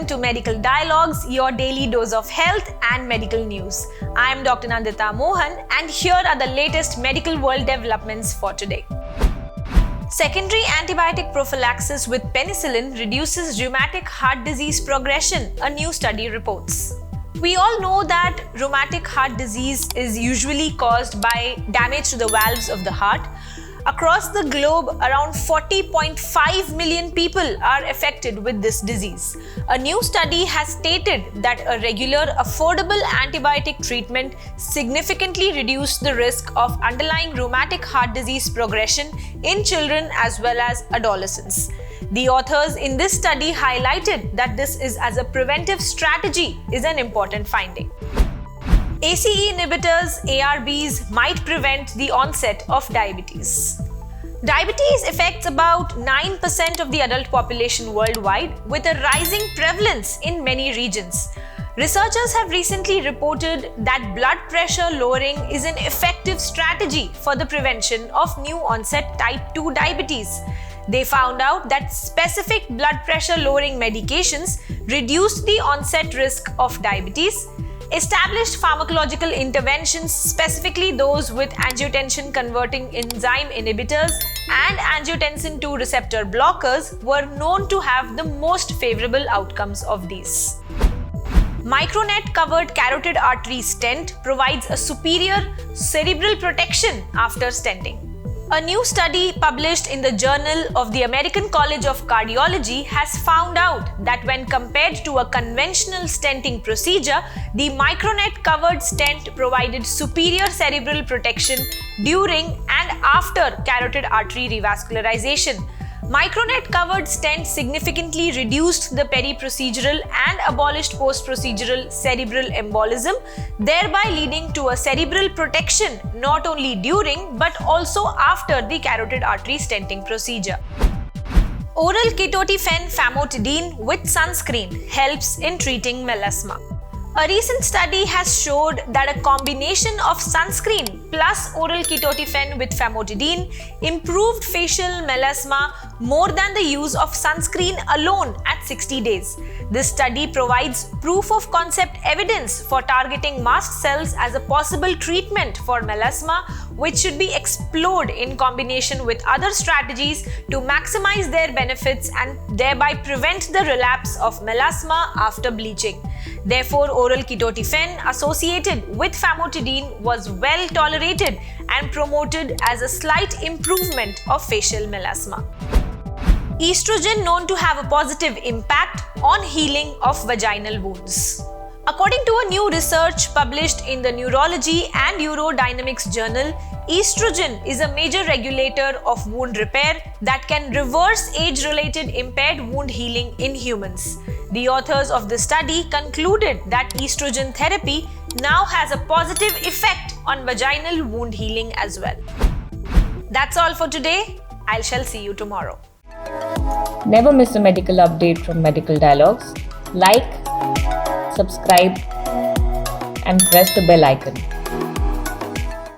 to Medical Dialogues, your daily dose of health and medical news. I am Dr. Nandita Mohan, and here are the latest medical world developments for today. Secondary antibiotic prophylaxis with penicillin reduces rheumatic heart disease progression, a new study reports. We all know that rheumatic heart disease is usually caused by damage to the valves of the heart. Across the globe, around 40.5 million people are affected with this disease. A new study has stated that a regular, affordable antibiotic treatment significantly reduced the risk of underlying rheumatic heart disease progression in children as well as adolescents. The authors in this study highlighted that this is as a preventive strategy is an important finding. ACE inhibitors, ARBs, might prevent the onset of diabetes. Diabetes affects about 9% of the adult population worldwide, with a rising prevalence in many regions. Researchers have recently reported that blood pressure lowering is an effective strategy for the prevention of new onset type 2 diabetes. They found out that specific blood pressure lowering medications reduced the onset risk of diabetes. Established pharmacological interventions, specifically those with angiotensin converting enzyme inhibitors and angiotensin II receptor blockers, were known to have the most favorable outcomes of these. Micronet covered carotid artery stent provides a superior cerebral protection after stenting. A new study published in the Journal of the American College of Cardiology has found out that when compared to a conventional stenting procedure, the Micronet covered stent provided superior cerebral protection during and after carotid artery revascularization. Micronet covered stent significantly reduced the peri-procedural and abolished post-procedural cerebral embolism, thereby leading to a cerebral protection not only during but also after the carotid artery stenting procedure. Oral ketotifen famotidine with sunscreen helps in treating melasma. A recent study has showed that a combination of sunscreen plus oral ketotifen with famotidine improved facial melasma more than the use of sunscreen alone at 60 days. This study provides proof of concept evidence for targeting mast cells as a possible treatment for melasma, which should be explored in combination with other strategies to maximize their benefits and thereby prevent the relapse of melasma after bleaching. Therefore, oral ketotifen associated with famotidine was well tolerated and promoted as a slight improvement of facial melasma. Estrogen known to have a positive impact on healing of vaginal wounds. According to a new research published in the Neurology and Urodynamics journal, estrogen is a major regulator of wound repair that can reverse age-related impaired wound healing in humans. The authors of the study concluded that estrogen therapy now has a positive effect on vaginal wound healing as well. That's all for today. I shall see you tomorrow. Never miss a medical update from Medical Dialogues. Like, subscribe, and press the bell icon.